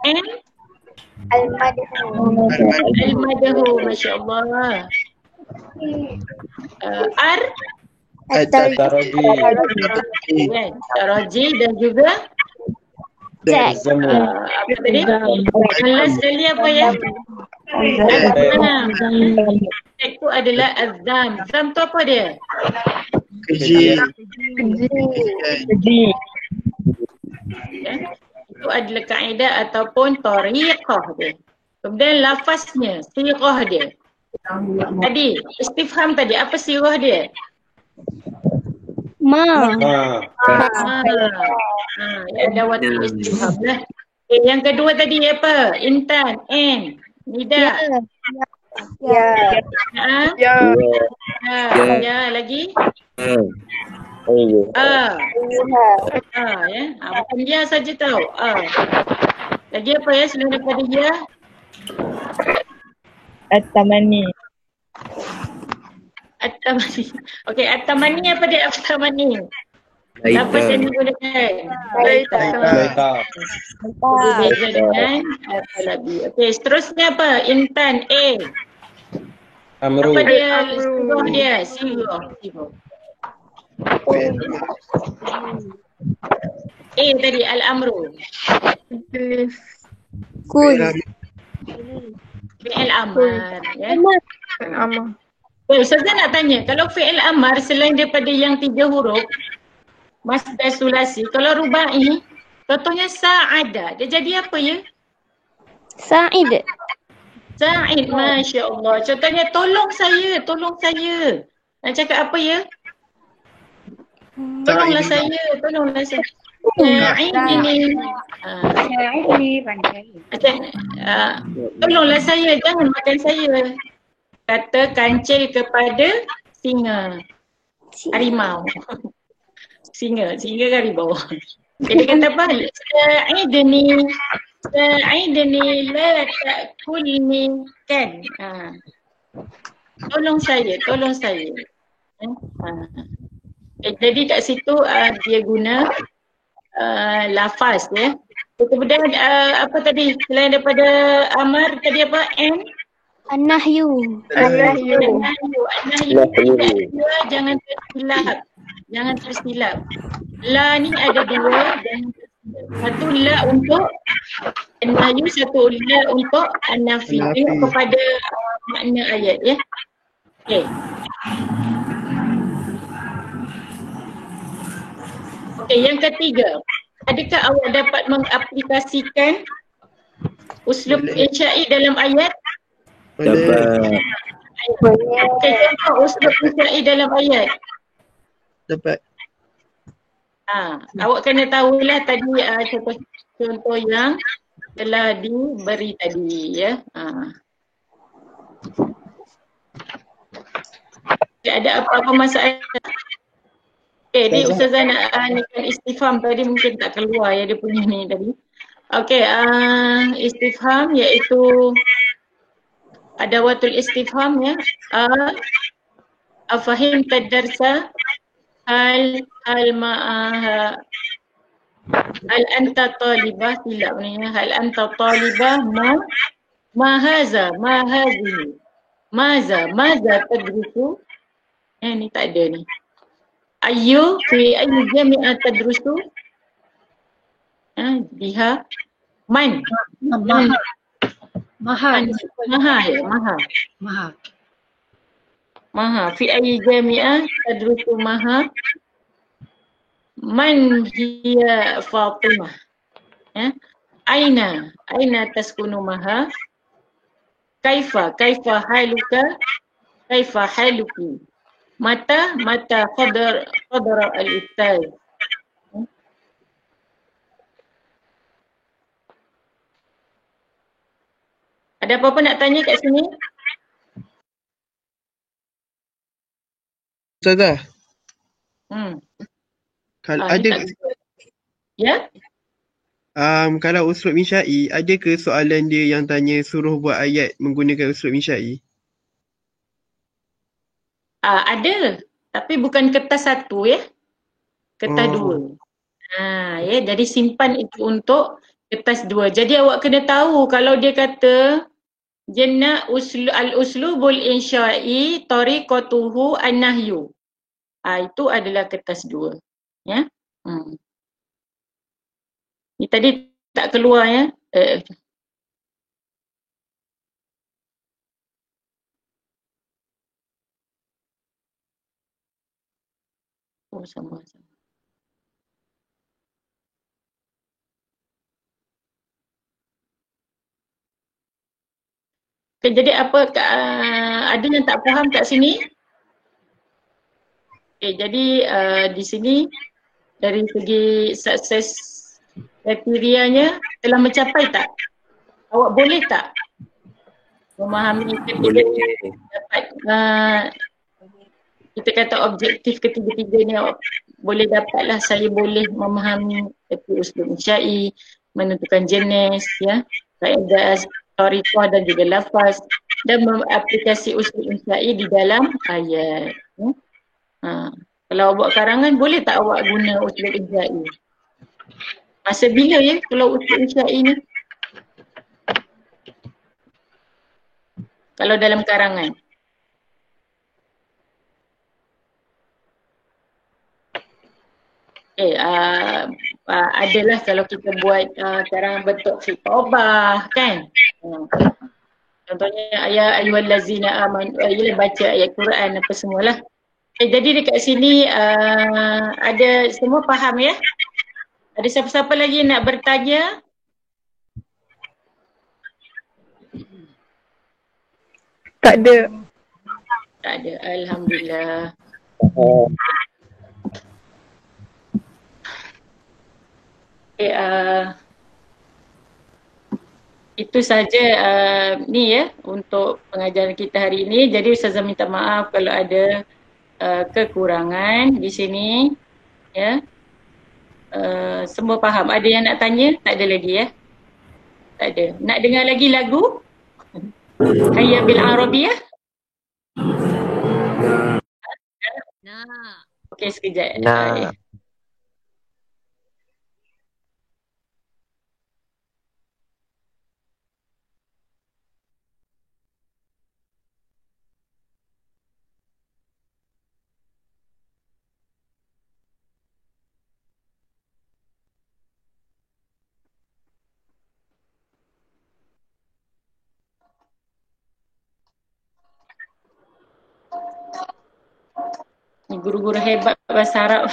N? Al-Madahu. Masya-Allah. R? Taraji dan juga apa tadi? Last sekali apa ya? Azam. Itu adalah azam. Azam tu apa dia? Keji. Itu adalah kaedah ataupun tariqah dia. Kemudian lafaznya, sirah dia. Tadi, istifham tadi, apa sirah dia? Ma. Ya ada watul istifham lah. Okay, yang kedua tadi apa? Intan, N, Nida. Ya. Ya, lagi? Ya. Bukan ya saja tahu. Lagi apa ya selain daripada ya? At-tamani. At-tamani. Okey, at-tamani apa dia at-tamani? Apa saya gunakan? Baita. Berbeza dengan al-Falabi. Okey, seterusnya apa? Intan, A. Amru. Apa dia? Sirah dia? Sirah. A tadi, al-amru. Kul. Fi'il amar. Ya. Ustazah nak tanya, kalau fi'il amar selain daripada yang 3 huruf, masdar sulasi, kalau rubai, contohnya sa'ada, dia jadi apa ya? Sa'id. Sa'id, Masya Allah. Contohnya tolong saya. Nak cakap apa ya? Tolonglah saya. Tolonglah saya, jangan makan saya. Kata kancil kepada singa. Harimau. Singa ke harimau. Dia kata apa? Sa'idni la ta'kulni kan. Tolong saya. Jadi kat situ dia guna lafaz ya. Kemudian apa tadi selain daripada amar tadi apa? An-nahyu. Jangan tersilap. La ni ada 2 dan satu la untuk an-nahyu, satu la untuk an-nafi. Tengok kepada makna ayat ya. Okey. Okey, yang ketiga. Adakah awak dapat mengaplikasikan uslub insya'i dalam ayat? Boleh. Okey, contoh uslub insya'i dalam ayat. Dapat. Awak kena tahulah tadi contoh yang telah diberi tadi ya. Ada apa-apa masalah? Okey, ni Ustazah nak istifham tadi mungkin tak keluar ya dia punya ni tadi. Okey, istifham iaitu adawatul istifham ya. Afahim tadarsa hal ma'aha hal anta talibah silap ni ya. Hal anta talibah ma haza ma hazihi maza tadrusu. Ni tak ada ni. Ayu fi ayyi jami'a tadrusu? Biha man. Maha. Fi ayyi jami'a tadrusu maha. Man hiya Fatimah. Aina taskunu maha. Kaifa haluka. Kaifa haluki. Mata qadara al-ustaz. Ada apa-apa nak tanya kat sini? Ustazah. Kalau ada ya? Kalau uslub insya'i, ada ke soalan dia yang tanya suruh buat ayat menggunakan uslub insya'i? Ada, tapi bukan kertas 1 ya. Kertas 2. Ya, jadi simpan itu untuk kertas 2. Jadi awak kena tahu kalau dia kata jenna al-uslubul insya'i tariqatuhu an-nahyu. Itu adalah kertas 2. Ya. Ni tadi tak keluar ya. Sama. Okay, jadi apa ada yang tak faham kat sini? jadi di sini dari segi sukses kriterianya telah mencapai tak? Awak boleh tak memahami Boleh. dapat kita kata objektif ketiga-tiga ni awak boleh dapatlah. Saya boleh memahami erti uslub insya'i, menentukan jenis, ya, kaedah, tariqah dan juga lafaz, dan mengaplikasi uslub insya'i di dalam ayat. Kalau awak buat karangan, boleh tak awak guna uslub insya'i? Masa bila ya kalau uslub insya'i ni? Kalau dalam karangan. Adalah kalau kita buat karangan bentuk khitobah kan. Contohnya ayat ayyuhallazina amanu, ialah baca ayat Quran apa semualah. Jadi dekat sini ada semua faham ya? Ada siapa-siapa lagi nak bertanya? Tak ada. Tak ada, alhamdulillah. Itu saja ni ya untuk pengajaran kita hari ini. Jadi Ustazah minta maaf kalau ada kekurangan di sini ya. Semua faham. Ada yang nak tanya? Tak ada lagi ya? Tak ada. Nak dengar lagi lagu? Hayya bil Arabiyah? Nak. Okey sekejap. Nah. Ni guru-guru hebat bahasa Arab.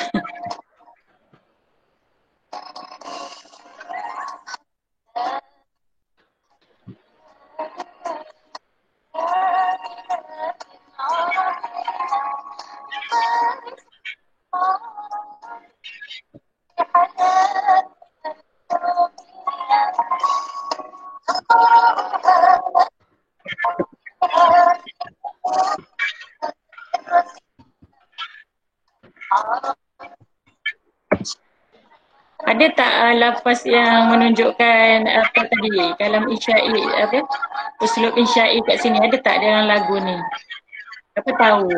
Ada tak lafaz yang menunjukkan apa tadi, kalam insya'i apa? Uslub insya'i kat sini ada tak dalam lagu ni? Apa tahu?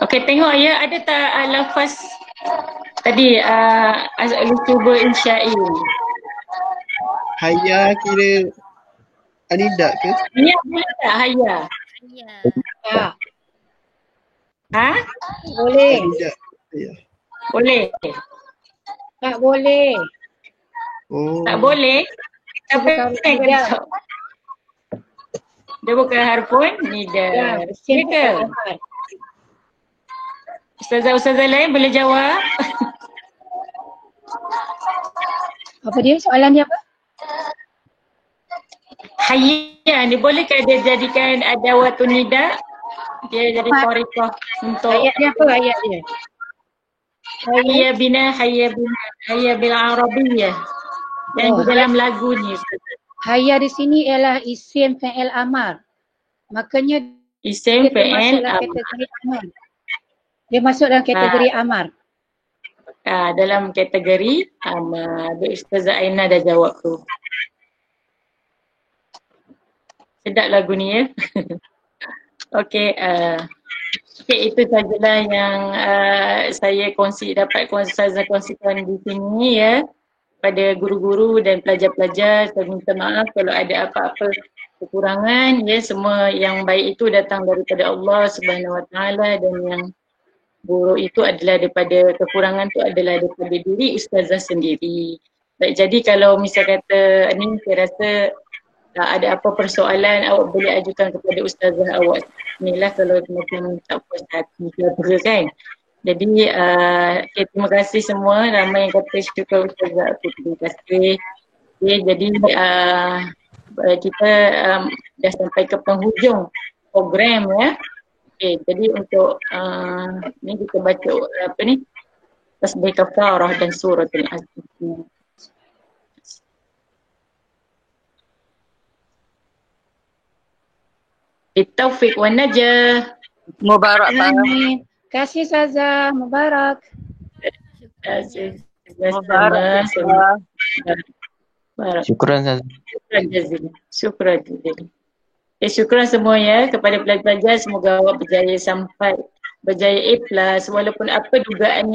Okey, tengok ya, ada tak lafaz tadi cuba insya'i. Hayya kira anidak ke? Ya, boleh tak hayya? Ya. Ha? Boleh. Anidak. Ya. Boleh. Tak boleh. Oh. Tak boleh? Tapi Tidak. dia bukan harfun nida. Ya ke? Ustazah lain boleh jawab? Apa dia? Soalan dia apa? Hayya ni bolehkah dia jadikan adawatun nida? Dia jadi tariqah untuk Ayat dia apa ayat dia? hayya bina hayya bil arabiyyah. Yang di dalam lagu ni. Hayya di sini ialah isim fi'il amar. Makanya isim fi'il amar. Kategori amar. Dia masuk dalam kategori amar. Dalam kategori amar. Ustazah Aina dah jawab tu. Sedap lagu ni ya. Okey, Okay, itu sajalah yang saya dapat kongsikan di sini ya. Pada guru-guru dan pelajar-pelajar, saya minta maaf kalau ada apa-apa kekurangan ya. Semua yang baik itu datang daripada Allah Subhanahu Wa Taala, dan yang buruk itu adalah daripada kekurangan itu adalah daripada diri ustazah sendiri. Baik, jadi kalau misal kata ni, saya rasa ada apa persoalan awak boleh ajukan kepada ustazah awak. Inilah kalau macam tak puas hati ke apa kan. Jadi okay, terima kasih semua. Ramai yang kata syukur ustazah. Okay, terima kasih. Okay, jadi kita dah sampai ke penghujung program ya. Okay, jadi untuk ni kita baca apa ni, tasbih kafarah dan surah al-Asr. Bitaufiq wa najah. Mubarak Pak. Amin. Kasih Ustazah, mubarak. Mubarak. Syukran Ustazah. Syukran jazilan. Syukran jazilan. Syukran semua ya kepada pelajar-pelajar. Semoga awak berjaya A+ walaupun apa dugaan